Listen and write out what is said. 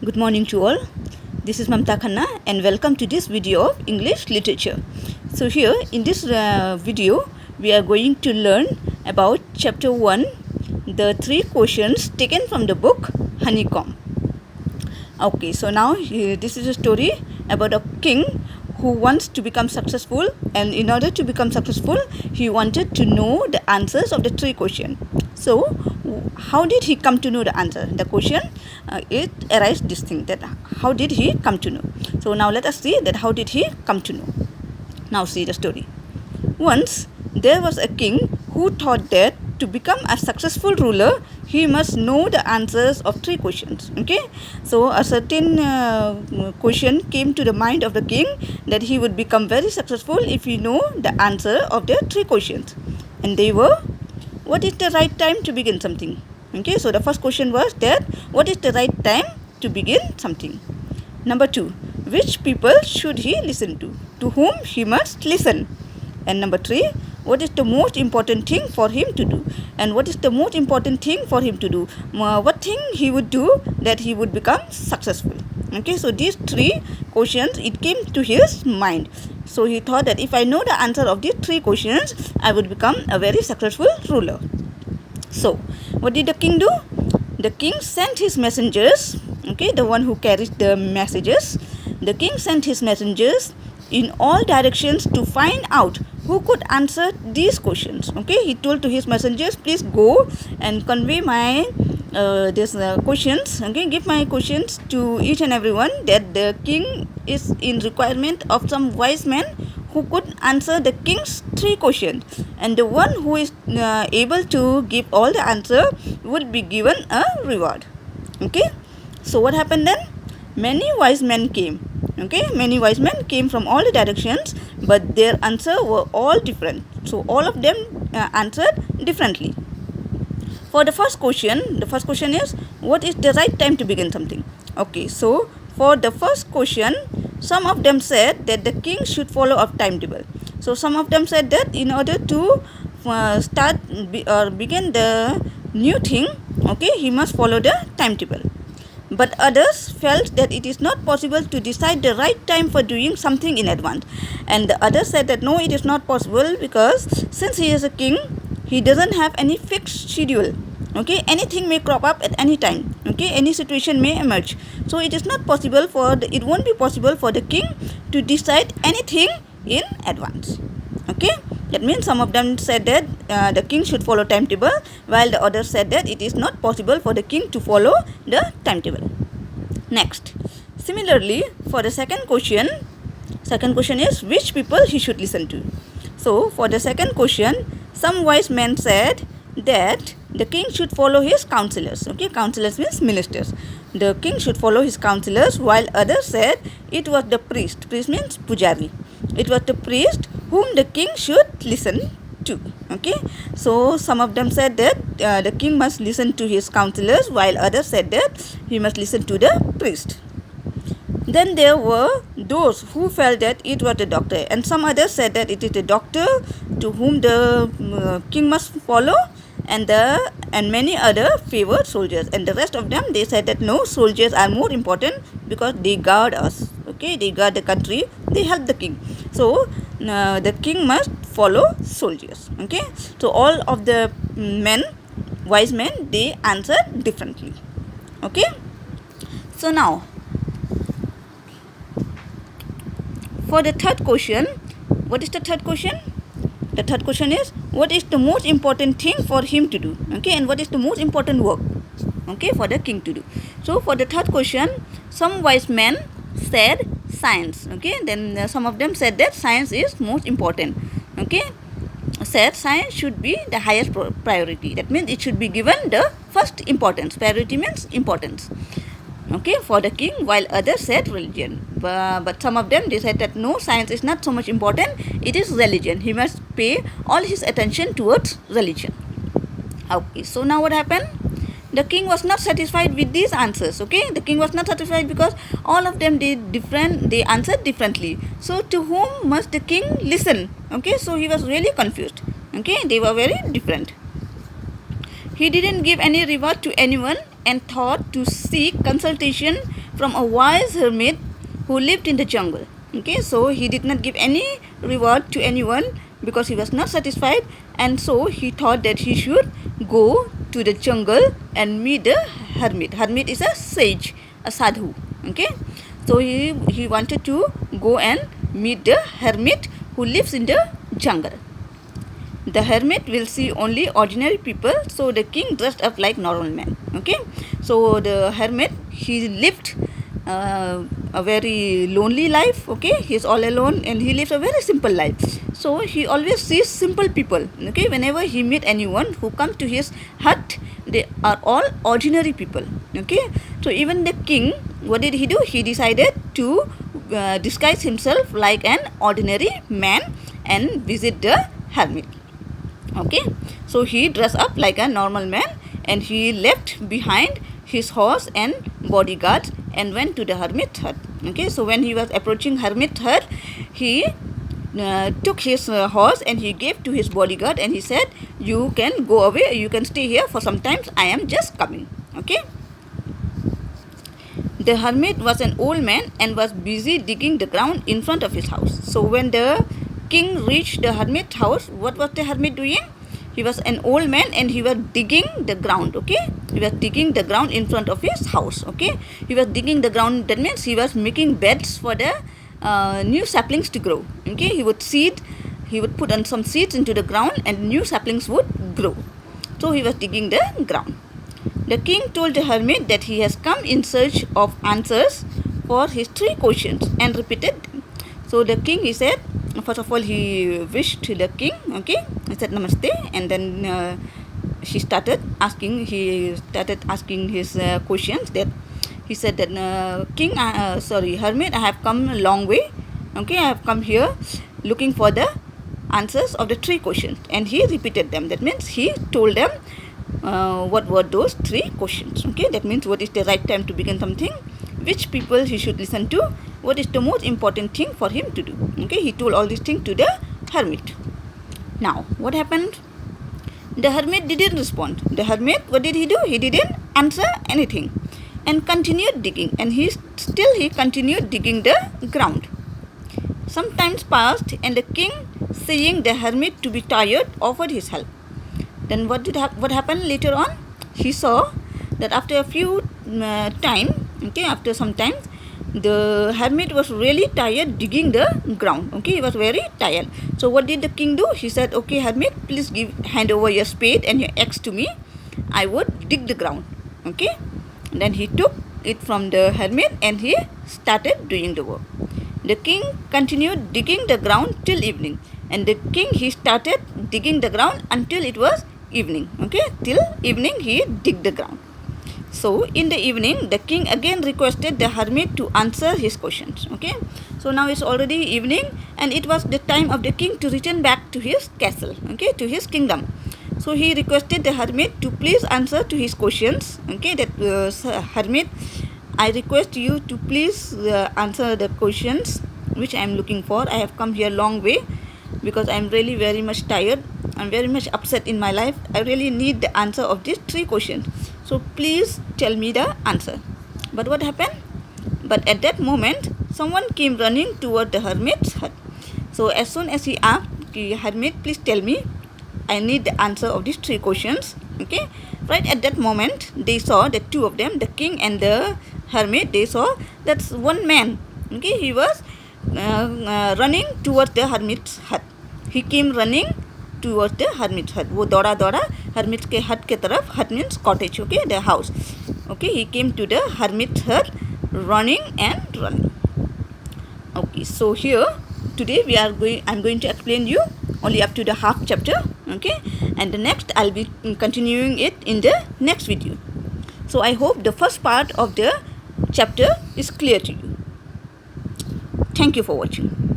Good morning to all. This is Mamta Khanna and welcome to this video of English literature. So here in this video we are going to learn about chapter 1, the 3 questions taken from the book Honeycomb. Okay, so now this is a story about a king who wants to become successful, and in order to become successful he wanted to know the answers of the 3 questions. So how did he come to know the answer? The question it arises this thing, that how did he come to know? So now let us see that how did he come to know. Now see the story. Once there was a king who thought that to become a successful ruler he must know the answers of 3 questions. Okay, so a certain question came to the mind of the king, that he would become very successful if he know the answer of the 3 questions, and they were: what is the right time to begin something? Okay, so the first question was that what is the right time to begin something? Number 2, which people should he listen to whom he must listen? And number 3, what is the most important thing for him to do? And what is the most important thing for him to do? What thing he would do that he would become successful? Okay, so these 3 questions, it came to his mind. So he thought that if I know the answer of these 3 questions, I would become a very successful ruler. So what did the king do? The king sent his messengers, okay, the one who carries the messages. The king sent his messengers in all directions to find out who could answer these questions. Okay, he told to his messengers, please go and convey my questions. Okay, give my questions to each and everyone, that the king is in requirement of some wise men who could answer the king's 3 questions, and the one who is able to give all the answer will be given a reward. Okay, so what happened then? Many wise men came. Okay, many wise men came from all the directions, but their answer were all different. So all of them answered differently. For the first question is, what is the right time to begin something? Okay, so for the first question, some of them said that the king should follow a timetable. So some of them said that in order to begin the new thing, okay, he must follow the timetable. But others felt that it is not possible to decide the right time for doing something in advance. And the others said that no, it is not possible, because since he is a king, he doesn't have any fixed schedule. Okay, anything may crop up at any time. Okay, any situation may emerge. So it is not possible it won't be possible for the king to decide anything in advance. Okay, that means some of them said that the king should follow timetable, while the others said that it is not possible for the king to follow the timetable. Next, similarly, for the second question is which people he should listen to. So for the second question, some wise men said that the king should follow his counselors. Okay, counselors means ministers. The king should follow his counselors, while others said it was the priest. Priest means pujari. It was the priest whom the king should listen to. Okay, so some of them said that the king must listen to his counselors, while others said that he must listen to the priest. Then there were those who felt that it was the doctor, and some others said that it is the doctor to whom the king must follow, and many other favored soldiers, and the rest of them, they said that no, soldiers are more important because they guard us. Okay, they guard the country, they help the king. So the king must follow soldiers. Okay, so all of the wise men, they answered differently. Okay, so now for the third question, what is the third question? The third question is, what is the most important thing for him to do? Okay, and what is the most important work, okay, for the king to do? So for the third question, some wise men said science. Okay, then some of them said that science is most important. Okay, said science should be the highest priority. That means it should be given the first importance. Priority means importance. Okay, for the king, while others said religion. But some of them, they said that no, science is not so much important, it is religion. He must pay all his attention towards religion. Okay, so now what happened? The king was not satisfied with these answers. Okay, the king was not satisfied because all of them, they answered differently. So to whom must the king listen? Okay, so he was really confused. Okay, they were very different. He didn't give any reward to anyone, and thought to seek consultation from a wise hermit who lived in the jungle. Okay, so he did not give any reward to anyone because he was not satisfied, and so he thought that he should go to the jungle and meet the hermit. Hermit is a sage, a sadhu. Okay, so he wanted to go and meet the hermit who lives in the jungle. The hermit will see only ordinary people, so the king dressed up like normal man. Okay, so the hermit, he lived a very lonely life. Okay, he's all alone and he lives a very simple life. So he always sees simple people. Okay, whenever he meet anyone who comes to his hut, they are all ordinary people. Okay, so even the king, what did he do? He decided to disguise himself like an ordinary man and visit the hermit. Okay, so he dressed up like a normal man and he left behind his horse and bodyguards and went to the hermit hut. Okay, so when he was approaching hermit hut, he took his horse and he gave to his bodyguard and he said, "You can go away, you can stay here for some time, I am just coming." Okay. The hermit was an old man and was busy digging the ground in front of his house. So when the king reached the hermit house, what was the hermit doing? He was an old man and he was digging the ground. Okay, he was digging the ground in front of his house. Okay, he was digging the ground, that means he was making beds for the new saplings to grow. Okay, he would put on some seeds into the ground and new saplings would grow. So he was digging the ground. The king told the hermit that he has come in search of answers for his 3 questions and repeated them. So the king, he said, first of all, he wished the king. Okay, he said namaste, and then he started asking his questions. That he said that hermit, I have come a long way. Okay, I have come here looking for the answers of the 3 questions, and he repeated them. That means he told them what were those 3 questions. Okay, that means what is the right time to begin something, which people he should listen to, what is the most important thing for him to do. Okay, he told all these things to the hermit. Now, what happened? The hermit didn't respond. The hermit, what did he do? He didn't answer anything and continued digging, and he continued digging the ground. Some time passed and the king, seeing the hermit to be tired, offered his help. Then what happened later on? He saw that after a few after some time, the hermit was really tired digging the ground. Okay, he was very tired. So what did the king do? He said, "Okay, hermit, please hand over your spade and your axe to me. I would dig the ground." Okay, and then he took it from the hermit and he started doing the work. The king continued digging the ground till evening, and the king, he started digging the ground until it was evening. Okay, till evening he digged the ground. So in the evening, the king again requested the hermit to answer his questions. Okay, so now it's already evening and it was the time of the king to return back to his castle. Okay, to his kingdom. So he requested the hermit to please answer to his questions. Okay, that hermit, I request you to please answer the questions which I am looking for. I have come here long way because I am really very much tired. I am very much upset in my life. I really need the answer of these 3 questions. So please tell me the answer. But what happened? But at that moment, someone came running toward the hermit's hut. So as soon as he asked, "Hermit, please tell me. I need the answer of these 3 questions." Okay. Right at that moment, they saw the 2 of them, the king and the hermit. They saw that's one man. Okay, he was running towards the hermit's hut. He came running towards the hermit's hut. वो दौड़ा hermit के hut के तरफ. Hut means cottage. Okay, the house. Okay, he came to the hermit's hut, running. Okay, so here today I'm going to explain you only up to the half chapter. Okay, and the next I'll be continuing it in the next video. So I hope the first part of the chapter is clear to you. Thank you for watching.